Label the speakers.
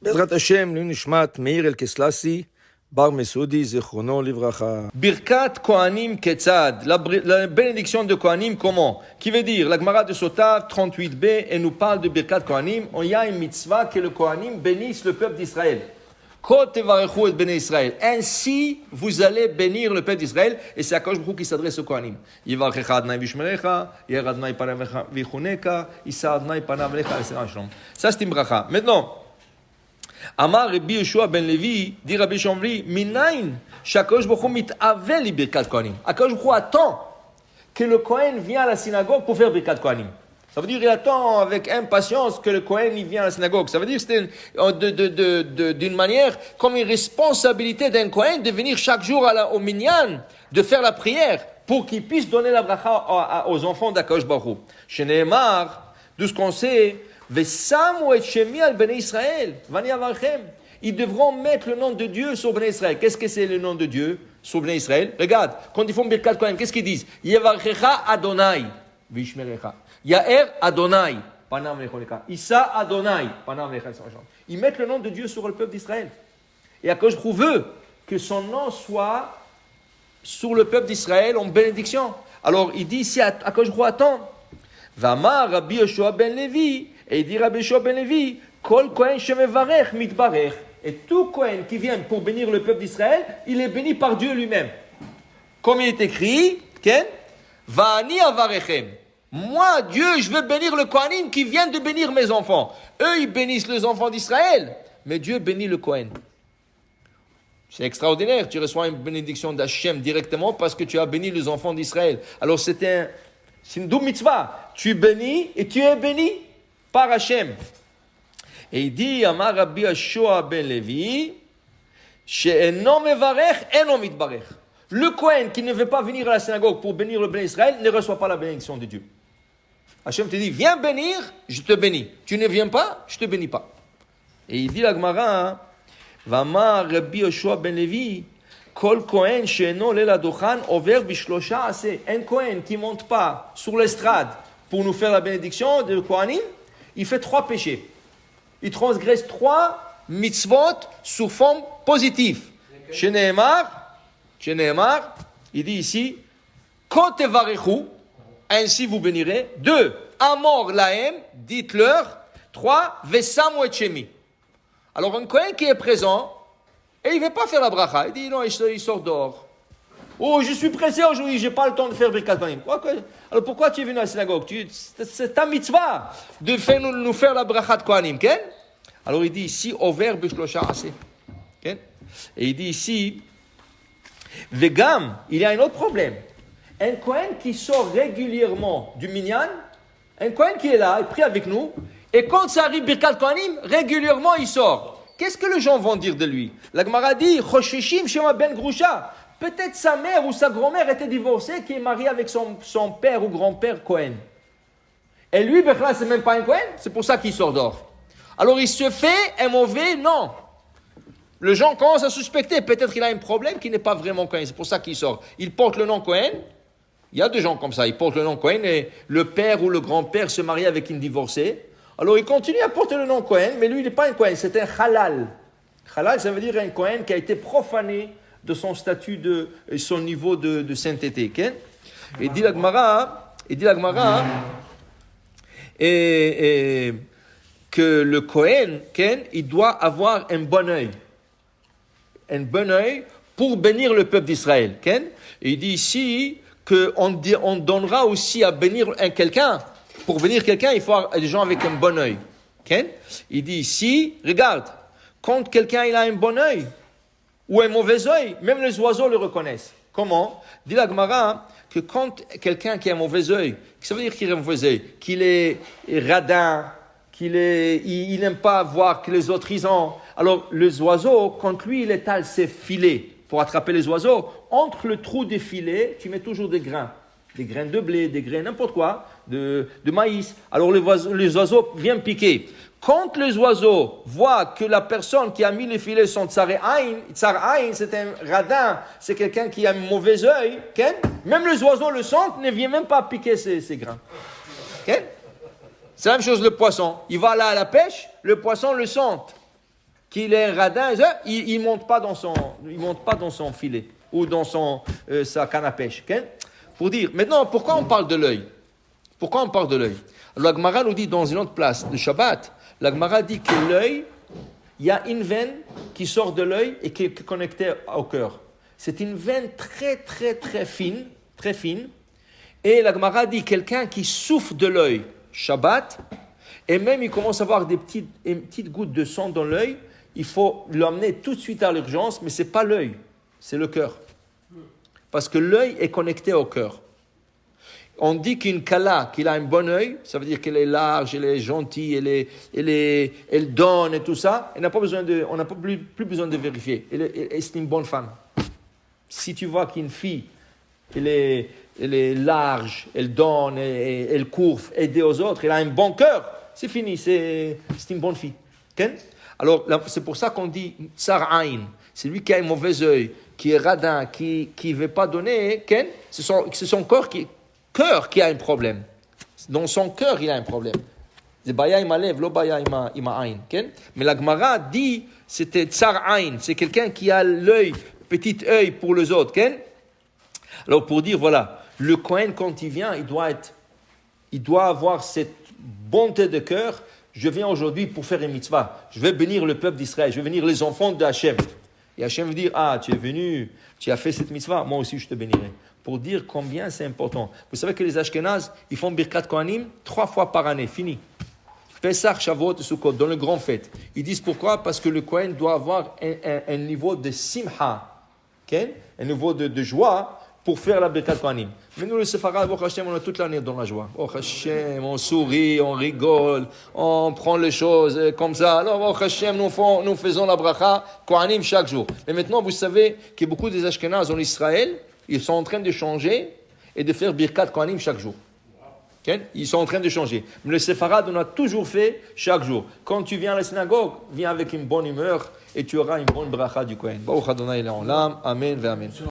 Speaker 1: בעזרת השם, לנשמת מאיר אלקסלסי, בר מסודי, זיכרונו לברכה.
Speaker 2: Birkat Kohanim Ketzad, la bénédiction de Kohanim, comment? Qui veut dire, la Gemara de Sotav 38b, elle nous parle de Birkat Kohanim. Il y a une mitzvah que le Kohanim bénisse le peuple d'Israël. Ko tevarechu et Bnei Israël. Ainsi, vous allez bénir le peuple d'Israël, et c'est Akadosh Baruch Hu qui s'adresse au Kohanim. Yivarecha Adonai vishmerecha, Yer Adonai panav vichuneka, Issa Adonai panav lecha esera shalom. Ça c'est une bracha. Maintenant, Amar Rabbi Yeshua ben Levi, dit Rabbi Shomri, Minayin, Shakadosh Baruch Hu mit'avel li Birkat Kohanim. Akadosh Baruch Hu attend que le Kohen vienne à la synagogue pour faire Birkat Kohanim. Ça veut dire qu'il attend avec impatience que le Kohen il vienne à la synagogue. Ça veut dire que c'est d'une manière comme une responsabilité d'un Kohen de venir chaque jour au minyan, de faire la prière pour qu'il puisse donner la bracha aux enfants d'Akadosh Baruch Hu. Chez Nehemar, de ce qu'on sait, Vesamu et Shemi al Bnei Israël, Vani Avarchem. Ils devront mettre le nom de Dieu sur Bnei Israël. Qu'est-ce que c'est le nom de Dieu sur Bnei Israël? Regarde, quand ils font Birkat Kohanim, qu'est-ce qu'ils disent? Yevarchecha Adonai, Vishmerecha. Yaher Adonai, Panav Lechoneka. Issa Adonai, Panav Lechoneka. Ils mettent le nom de Dieu sur le peuple d'Israël. Et Akadosh Baruch Hu veut que son nom soit sur le peuple d'Israël en bénédiction. Alors il dit ici, Akadosh Baruch Hu attend. Vamar Rabbi Yeshua ben Levi, et il dit Rabbi Yeshua ben Levi, Kol Kohen shemevarech mitbarech. Et tout Kohen qui vient pour bénir le peuple d'Israël, il est béni par Dieu lui-même. Comme il est écrit, Ken, Vani avarechem. Moi, Dieu, je veux bénir le Kohanim qui vient de bénir mes enfants. Eux, ils bénissent les enfants d'Israël, mais Dieu bénit le Kohen. C'est extraordinaire, tu reçois une bénédiction d'Hachem directement parce que tu as béni les enfants d'Israël. Alors c'est une double mitzvah. Tu bénis et tu es béni par Hachem. Et il dit, Amar Rabbi Yeshua ben Levi, she'eno mevarech eno mitbarech. Le Kohen qui ne veut pas venir à la synagogue pour bénir le Bnei Israël ne reçoit pas la bénédiction de Dieu. Hachem te dit, viens bénir, je te bénis. Tu ne viens pas, je te bénis pas. Et il dit la Gemara, Vamar Rabbi Yeshua ben Levi, Kol Kohen she'eno le ladochan over bishlosha ase. Un Kohen qui monte pas sur l'estrade pour nous faire la bénédiction de Kohanim, il fait 3 péchés. Il transgresse 3 mitzvot sous forme positive. Chez Nehemar, il dit ici, Kotevarechu, ainsi vous bénirez. 2, Amor lahem, dites-leur. 3, Vesamu et Shemi. Alors un Kohen qui est présent, et il ne veut pas faire la bracha, il dit non, il sort dehors. Oh, je suis pressé aujourd'hui, je n'ai pas le temps de faire Birkat Kohanim. Alors pourquoi tu es venu à la synagogue? C'est ta mitzvah de nous faire la bracha de Kohanim. Okay? Alors il dit ici, Over Bishlosha Ase. Okay? Et il dit ici, Vegam, il y a un autre problème. Un Kohen qui sort régulièrement du minyan, un Kohen qui est là, il prie avec nous, et quand ça arrive Birkat Kohanim, régulièrement il sort. Qu'est-ce que les gens vont dire de lui? La Gemara dit, Choshishim Shema ben Grusha. Peut-être sa mère ou sa grand-mère était divorcée, qui est mariée avec son père ou grand-père Kohen. Et lui, Bechla, c'est même pas un Kohen, c'est pour ça qu'il sort dehors. Alors il se fait un mauvais nom. Les gens commencent à suspecter, peut-être qu'il a un problème qui n'est pas vraiment Kohen, c'est pour ça qu'il sort. Il porte le nom Kohen, il y a des gens comme ça, ils portent le nom Kohen et le père ou le grand-père se marie avec une divorcée. Alors il continue à porter le nom Kohen, mais lui il n'est pas un Kohen, c'est un halal. Halal, ça veut dire un Kohen qui a été profané de son statut, de son niveau de sainteté. Okay? Et dit la Gemara, que le Kohen, il doit avoir un bon œil. Un bon œil pour bénir le peuple d'Israël. Et il dit ici qu'on donnera aussi à bénir quelqu'un. Pour bénir quelqu'un, il faut avoir des gens avec un bon œil. Il dit ici, regarde, quand quelqu'un il a un bon œil, ou un mauvais œil, même les oiseaux le reconnaissent. Comment? Dit la Gemara que quand quelqu'un qui a un mauvais œil, ça veut dire qu'il a un mauvais œil, qu'il est radin, il n'aime pas voir que les autres ils ont. Alors les oiseaux, quand lui il étale ses filets pour attraper les oiseaux, entre le trou des filets, tu mets toujours des grains de blé, des grains n'importe quoi, de maïs. Alors les oiseaux viennent piquer. Quand les oiseaux voient que la personne qui a mis les filets sont tsar aïn, c'est un radin, c'est quelqu'un qui a un mauvais œil, même les oiseaux le sentent, ne viennent même pas piquer ces grains. C'est la même chose le poisson. Il va là à la pêche, le poisson le sent. qu'il est radin, il monte pas dans son filet ou dans sa canne à pêche. Okay? Pour dire, maintenant, pourquoi on parle de l'œil? Alors, la Gemara nous dit dans une autre place de Shabbat, la Gemara dit que l'œil, il y a une veine qui sort de l'œil et qui est connectée au cœur. C'est une veine très, très, très fine. Et la Gemara dit quelqu'un qui souffre de l'œil, Shabbat, et même il commence à avoir des petites gouttes de sang dans l'œil, il faut l'emmener tout de suite à l'urgence, mais ce n'est pas l'œil, c'est le cœur. Parce que l'œil est connecté au cœur. On dit qu'une kala, qu'il a un bon œil, ça veut dire qu'elle est large, elle est gentille, elle donne et tout ça. On n'a pas plus besoin de vérifier. C'est une bonne femme. Si tu vois qu'une fille, elle est large, elle donne, elle court, aider aux autres, elle a un bon cœur, c'est fini, c'est une bonne fille. Okay? Alors, c'est pour ça qu'on dit tsar aïn. C'est lui qui a un mauvais œil, qui est radin, qui ne veut pas donner. Okay? C'est son cœur qui a un problème. Dans son cœur, il a un problème. C'est baya ima lev, lo baya ima aïn. Mais la Gemara dit, c'était tsar aïn. C'est quelqu'un qui a petit œil pour les autres. Alors, pour dire, voilà, le Kohen, quand il vient, il doit avoir cette bonté de cœur. Je viens aujourd'hui pour faire une mitzvah. Je vais bénir le peuple d'Israël. Je vais bénir les enfants de Hachem. Et Hachem veut dire, tu es venu, tu as fait cette mitzvah, moi aussi je te bénirai. Pour dire combien c'est important. Vous savez que les Ashkénazes, ils font Birkat Kohanim 3 fois par année, fini. Pesach, Shavuot et Sukkot, dans le grand fête. Ils disent pourquoi? Parce que le Kohen doit avoir un niveau de simha, okay? Un niveau de joie pour faire la Birkat Kohanim. Mais nous, les Séfarades, oh Hachem, on est toute l'année dans la joie. Oh Hachem, on sourit, on rigole, on prend les choses comme ça. Alors, oh Hachem, nous faisons la bracha Kohanim chaque jour. Mais maintenant, vous savez que beaucoup des Ashkénazes en Israël, ils sont en train de changer et de faire Birkat Kohanim chaque jour. Okay? Ils sont en train de changer. Mais le Séfarade, on a toujours fait chaque jour. Quand tu viens à la synagogue, viens avec une bonne humeur et tu auras une bonne bracha du Kohen. Baruch Adonai Le'olam. Amen ve Amen.